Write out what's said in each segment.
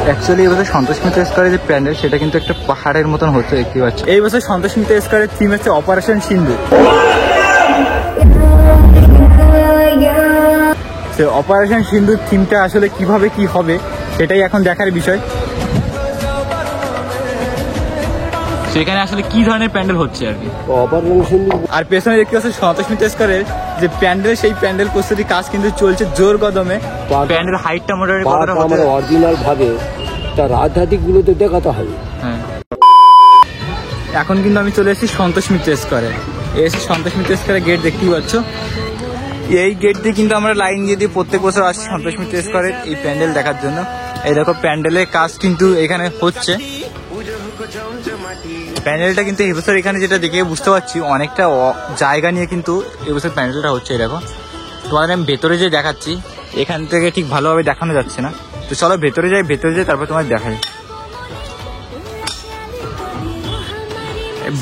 Actually এই বছর সন্তোষ মিত্র স্কোয়ারের যে প্যান্ডেল সেটা কিন্তু একটা পাহাড়ের মতন হচ্ছে দেখতে পাচ্ছি। এই বছর সন্তোষ মিত্র স্কোয়ারের থিম হচ্ছে অপারেশন সিন্দুর। অপারেশন সিন্দুর থিমটা আসলে কিভাবে কি হবে সেটাই এখন দেখার বিষয়। সেখানে আসলে কি ধরনের প্যান্ডেল হচ্ছে আর কি। আর পেছনে দেখতে পাচ্ছি সন্তোষ মিত্র স্কোয়ারের যে প্যান্ডেল, সেই প্যান্ডেল প্রস্তুতি কাজ কিন্তু চলছে জোর কদমে। প্যান্ডেল হাইটটা মোটামুটি কতটা হচ্ছে অরিজিনাল ভাবে তার আধ্যাত্মিক গুলোতে দেখাতে হবে। হ্যাঁ, এখন কিন্তু আমি চলে এসেছি সন্তোষ মিত্র স্কোয়ারে। এসে সন্তোষ মিত্র স্কোয়ারের গেট দেখতেই পাচ্ছ। এই গেট দিয়ে কিন্তু আমরা লাইন দিয়ে দিয়ে প্রত্যেক বছর আসছি সন্তোষ মিত্র স্কোয়ারের এই প্যান্ডেল দেখার জন্য। এই দেখো প্যান্ডেলের কাজ কিন্তু এখানে হচ্ছে। প্যান্ডেলটা কিন্তু এবছর এখানে যেটা দেখে বুঝতে পারছি অনেকটা জায়গা নিয়ে কিন্তু এবছর প্যান্ডেলটা হচ্ছে। এই দেখো তোমাদের আমি ভেতরে যে দেখাচ্ছি, এখান থেকে ঠিক ভালোভাবে দেখানো যাচ্ছে না, তো চলো ভেতরে যাই, ভেতরে যাই তারপর তোমার দেখাই।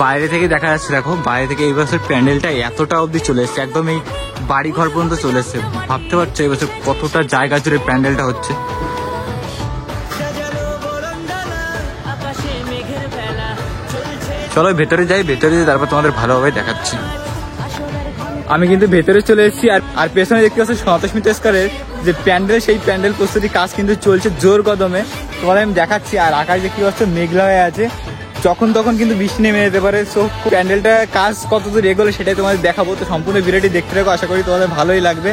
বাইরে থেকে দেখা যাচ্ছে, দেখো বাইরে থেকে এই বছর প্যান্ডেলটা এতটা অবধি চলে এসছে, একদম এই বাড়ি ঘর পর্যন্ত চলে এসছে। ভাবতে পারছো এই বছর কতটা জায়গা জুড়ে প্যান্ডেলটা হচ্ছে। চলো ভেতরে যাই, ভেতরে যাই তারপর তোমাদের ভালোভাবে দেখাচ্ছি। আমি কিন্তু ভেতরে চলে এসেছি। আর পেছনে দেখতে পাচ্ছি সন্তোষ মিত্র স্কোয়ারের যে প্যান্ডেল, সেই প্যান্ডেল প্রস্তুতি কাজ কিন্তু চলছে জোর কদমে। তোমাদের আমি দেখাচ্ছি। আর আকাশ দেখতে পাচ্ছ মেঘলা হয়ে আছে, যখন তখন কিন্তু বৃষ্টি নেমে যেতে পারে। সো প্যান্ডেলটা কাজ কতদূর এগোলে সেটাই তোমাদের দেখাবো। তো সম্পূর্ণ ভিডিওটি দেখতে থাকো, আশা করি তোমাদের ভালোই লাগবে।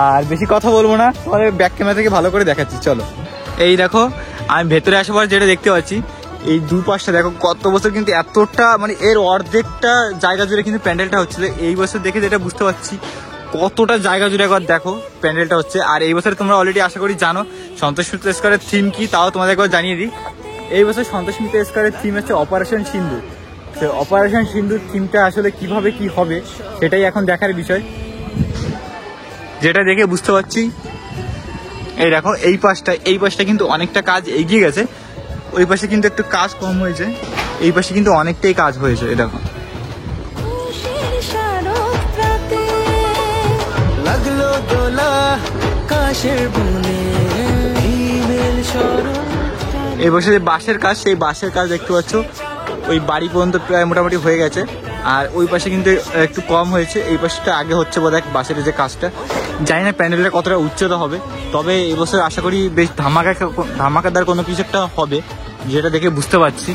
আর বেশি কথা বলবো না, তোমাদের ব্যাক ক্যামেরা থেকে ভালো করে দেখাচ্ছি। চলো এই দেখো আমি ভেতরে আসার যেটা দেখতে পাচ্ছি, এই দুপাশটা দেখো কত বছর কিন্তু এতটা মানে এর অর্ধেকটা জায়গা জুড়ে কিন্তু প্যান্ডেলটা হচ্ছিল। এই বছর দেখে যেটা বুঝতে পারছি কতটা জায়গা জুড়ে একবার দেখো প্যান্ডেলটা হচ্ছে। আর এই বছর তোমরা অলরেডি আশা করি জানো সন্তোষ মিত্র স্কোয়ারের থিম কি, তাও তোমাদের একবার জানিয়ে দিই। এই বছর সন্তোষ মিত্র স্কোয়ারের থিম হচ্ছে অপারেশন সিন্দুর। তো অপারেশন সিন্দুর থিমটা আসলে কিভাবে কি হবে সেটাই এখন দেখার বিষয়। যেটা দেখে বুঝতে পারছি এই দেখো এই পাশটা কিন্তু অনেকটা কাজ এগিয়ে গেছে, ওই পাশে কিন্তু একটু কাজ কম হয়েছে, এই পাশে কিন্তু অনেকটাই কাজ হয়েছে। এই দেখো এই বছর যে বাঁশের কাজ, সেই বাঁশের কাজ দেখতে পাচ্ছ ওই বাড়ি পর্যন্ত প্রায় মোটামুটি হয়ে গেছে। আর ওই পাশে কিন্তু একটু কম হয়েছে, এই পাশটা আগে হচ্ছে বোধহয় বাঁশের যে কাজটা। জানি না প্যান্ডেলটা কতটা উচ্চতা হবে, তবে এবছর আশা করি বেশ ধামাকাদার কোনো কিছু একটা হবে, যেটা দেখে বুঝতে পারছি।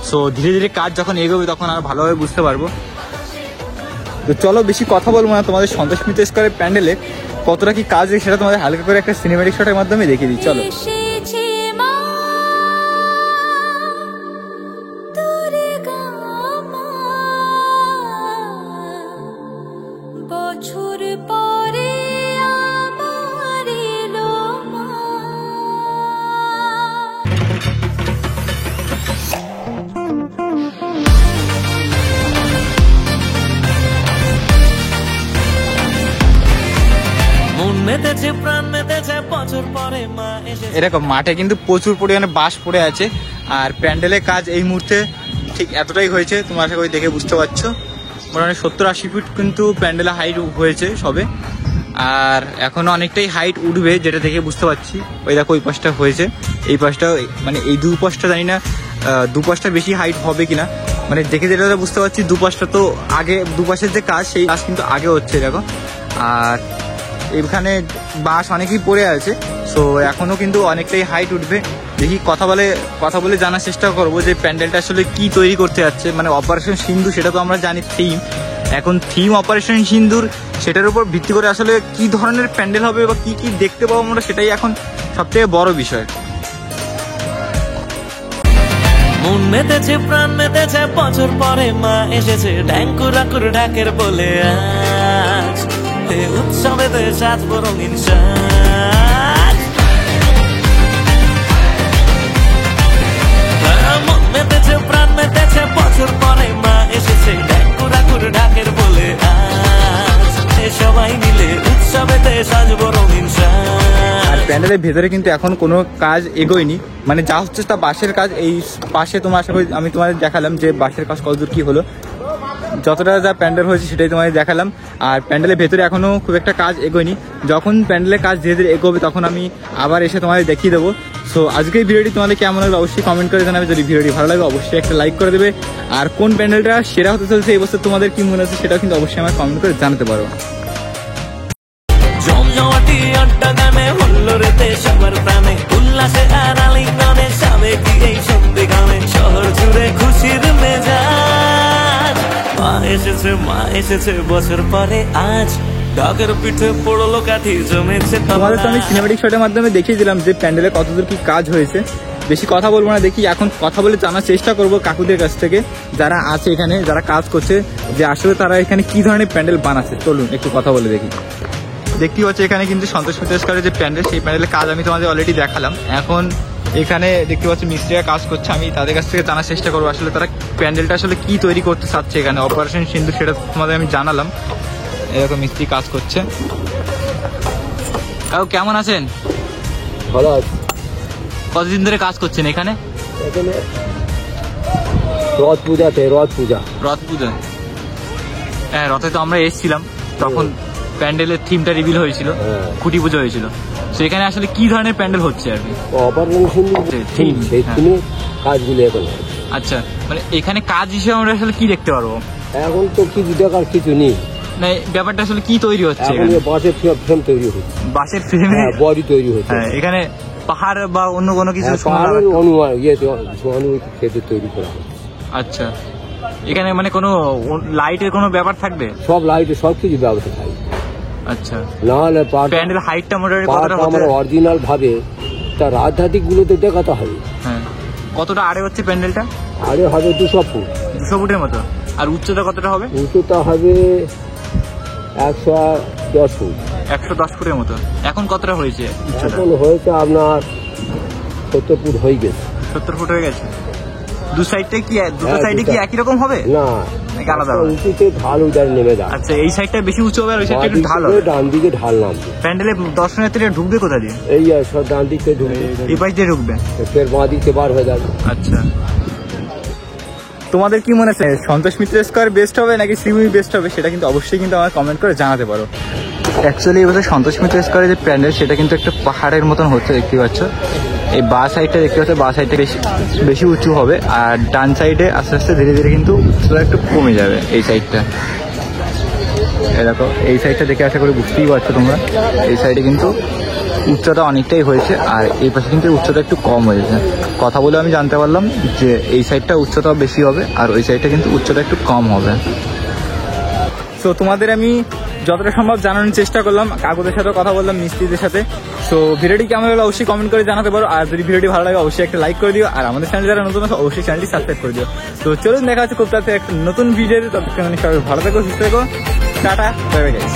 সো ধীরে ধীরে কাজ যখন এগোবে তখন আর ভালোভাবে বুঝতে পারবো। তো চলো বেশি কথা বলবো না, তোমাদের সন্তোষ মিত্র স্কোয়ারের প্যান্ডেলে কতটা কি কাজ সেটা তোমাদের হালকা করে একটা সিনেম্যাটিক শটের মাধ্যমে দেখিয়ে দিই। চলো এরকম মাঠে কিন্তু প্রচুর পরিমাণে বাঁশ পড়ে আছে। আর প্যান্ডেলের কাজ এই মুহূর্তে ঠিক এতটাই হয়েছে, তোমরা আশা করি দেখে বুঝতে পারছো। মোটামুটি 70-80 ফিট কিন্তু প্যান্ডেলের হাইট হয়েছে সবে, আর এখনো অনেকটাই হাইট উঠবে, যেটা দেখে বুঝতে পারছি। ওই দেখো ওই পাশটা হয়েছে, এই পাশটা মানে এই দু পাশটা জানি না দু পাশটা বেশি হাইট হবে কিনা, মানে দেখে যেটা বুঝতে পারছি দু পাশটা তো আগে, দুপাশের যে কাজ সেই কাজ কিন্তু আগে হচ্ছে দেখো। আর এখানে বাঁশ অনেকই পড়ে আছে, সো এখনো কিন্তু অনেকটাই হাইট উঠবে। দেখি কথা বলে জানার চেষ্টা করবো যে প্যান্ডেলটা আসলে কি তৈরি করতে যাচ্ছে। মানে অপারেশন সিন্দুর সেটা তো আমরা জানি থিম, এখন থিম অপারেশন সিন্দুর, সেটার উপর ভিত্তি করে আসলে কি ধরনের প্যান্ডেল হবে বা কি কি দেখতে পাবো আমরা, সেটাই এখন সবথেকে বড় বিষয়। মন মেতেছে প্রাণ মেতেছে, বছর পরে মা এসেছে, ঢ্যাঙ্কুরাকুর ঢাকের বলে আজ উৎসবেতে সাজবো রঙিন সাজ। মন মেতেছে প্রাণ মেতেছে, বছর পরে মা এসেছে, ঢ্যাঙ্কুরাকুর ঢাকের বলে আজ সবাই মিলে উৎসবেতে সাজবো রঙিন সাজ। আর প্যান্ডেলের ভেতরে কিন্তু এখন কোনো কাজ এগোয়নি, মানে যা হচ্ছে তা বাঁশের কাজ। এই পাশে তোমার আশা করি আমি তোমাদের দেখালাম যে বাঁশের কাজ কতদূর কি হলো। যতটা যা প্যান্ডেল হয়েছে সেটাই তোমাদের দেখালাম। আর প্যান্ডেলের ভেতরে এখনও খুব একটা কাজ এগোয়নি, যখন প্যান্ডেলের কাজ ধীরে ধীরে এগোবে তখন আমি আবার এসে তোমাদের দেখিয়ে দেবো। সো আজকের ভিডিওটি তোমাদের কেমন লাগলো অবশ্যই কমেন্ট করে জানাবে। যদি ভিডিওটি ভালো লাগে অবশ্যই একটা লাইক করে দেবে। আর কোন প্যান্ডেলটা সেরা হতে চলছে এই বছর তোমাদের কি মনে হচ্ছে সেটাও কিন্তু অবশ্যই আমার কমেন্ট করে জানাতে পারো। জমজমাটি আড্ডা গানে হুল্লোড়েতে সবার প্রাণে উল্লাসে আর আলিঙ্গনে সাবেকি এই সন্ধে গানে শহর জুড়ে খুশির মেজাজ। মা এসেছে বছর পরে আজ ঢাকের পিঠে পড়লো কাঠি জমেছে। তোমাদের তো আমি সিনেমাটিক শটের মাধ্যমে দেখিয়ে দিলাম যে প্যান্ডেলে কতদূর কি কাজ হয়েছে। বেশি কথা বলবো না, দেখি এখন কথা বলে জানার চেষ্টা করব কাকুদের কাছ থেকে যারা আছে এখানে, যারা কাজ করছে, যে আসলে তারা এখানে কি ধরনের প্যান্ডেল বানাচ্ছে। চলুন একটু কথা বলে দেখি। দেখতেই হচ্ছে এখানে কিন্তু সন্তোষ মিত্রের যে প্যান্ডেল, সেই প্যান্ডেলের কাজ আমি তোমাদের অলরেডি দেখালাম। এখন এখানে দেখতে পাচ্ছি মিস্ত্রিরা কাজ করছে, আমি তাদের কাছ থেকে জানার চেষ্টা করবো আসলে তারা প্যান্ডেলটা আসলে কি তৈরি করতে চাচ্ছে এখানে। অপারেশন সিন্ধু সেটা তোমাদের আমি জানালাম। এরকম মিস্ত্রি কাজ করছে। কাকু কেমন আছেন? ভালো আছে। কতদিন ধরে কাজ করছেন এখানে? এখানে রথ পূজাতে, রথ পূজা। রথ পূজা? হ্যাঁ, রথে তো আমরা এসেছিলাম, তখন প্যান্ডেলের থিমটা রিভিল হয়েছিল, খুঁটি পুজো হয়েছিল। তো এখানে আসলে কি ধরনের প্যান্ডেল হচ্ছে আর কি? অপারেশন থিম, সেই হ্যাঁ। থিমে কাজগুলো এখন হয়। আচ্ছা, মানে এখানে কাজ হিসেবে আমরা আসলে কি দেখতে পারবো? এখন তো কিছু দেখার কিছু নেই। না, ব্যাপারটা আসলে কি তৈরি হচ্ছে এখন এখানে? বাঁশের ফ্রেম তৈরি হচ্ছে, বাঁশের ফ্রেমে বডি তৈরি হচ্ছে। হ্যাঁ, এখানে পাহাড় বা অন্য কোনো কিছু পাহাড়ের অনুমান ক্ষেত্রে তৈরি করা হয়। আচ্ছা, এখানে মানে কোনো লাইটের কোনো ব্যাপার থাকবে? সব লাইটে সব কিছু ব্যবস্থা থাকে। আচ্ছা, না হলে প্যান্ডেল হাইটটা মোটামুটি কতটা হতে? আমরা অরিজিনাল ভাবে তার আধ্যাত্মিক গুলোতে দেখাতে হবে। হ্যাঁ, কতটা আড়ে হচ্ছে প্যান্ডেলটা? আরে হবে 200 ফুট। 200 ফুটের মতো। আর উচ্চতা কতটা হবে? উচ্চতা হবে 110 ফুট। 110 ফুটের মতো। এখন কতটা হয়েছে উচ্চতা? এখন হয়েছে আপনার 70 ফুট হয়ে গেছে। 70 ফুট হয়ে গেছে। দুটো সাইডে কি একই রকম হবে না, নাকি আলাদা হবে? উঁচুতে ঢাল উদার নেমে যায়। আচ্ছা, এই সাইডটা বেশি উঁচু হবে আর ওই সাইডটা একটু ঢাল হবে। ডান দিকে ঢাল নামবে। প্যান্ডেলে দর্শনার্থীরা ঢুকবে কোথা দিয়ে? এই সব ডান দিকে ঢুকবে, এই পাশ দিয়ে ঢুকবে। ফের বাঁ দিকে বার হয়ে যাবে। আচ্ছা, তোমাদের কি মনে হয় সন্তোষ মিত্র স্কয়ার বেস্ট হবে নাকি শ্রীভূমি বেস্ট হবে সেটা কিন্তু অবশ্যই কিন্তু আমার কমেন্ট করে জানাতে পারো। অ্যাকচুয়ালি এবছর সন্তোষ মিত্র স্কয়ারের যে প্যান্ডেল সেটা কিন্তু একটা পাহাড়ের মতন হচ্ছে, দেখতে পাচ্ছ। এই বা সাইডটা দেখতে পাচ্ছ, বা সাইডটা বেশি উঁচু হবে, আর ডান সাইডে আস্তে আস্তে ধীরে ধীরে কিন্তু উচ্চতা একটু কমে যাবে। এই সাইডটা এরকম, এই সাইডটা দেখে আশা করি বুঝতেই পারছো তোমরা। এই সাইডে কিন্তু উচ্চতা অনেকটাই হয়েছে, আর এই পাশে কিন্তু উচ্চতা একটু কম হয়েছে। কথা বলে আমি জানতে পারলাম যে এই সাইডটা উচ্চতা বেশি হবে আর ওই সাইডটা কিন্তু উচ্চতা একটু কম হবে। সো তোমাদের আমি যতটা সম্ভব জানানোর চেষ্টা করলাম, কাকুদের সাথে কথা বললাম, মিস্ত্রিদের সাথে। সো ভিডিওটি কেমন হলো অবশ্যই কমেন্ট করে জানাতে পারো। আর যদি ভিডিওটি ভালো লাগে অবশ্যই একটা লাইক করে দিও, আর আমাদের চ্যানেল যারা নতুন আছে অবশ্যই চ্যানেলটি সাবস্ক্রাইব করে দিও। তো চলুন দেখা হচ্ছে খুব তাড়াতাড়ি একটা নতুন ভিডিওতে। ততক্ষণ সবাই ভালো থেকো, সুস্থ থেকো, টাটা, বাই বাই গাইস।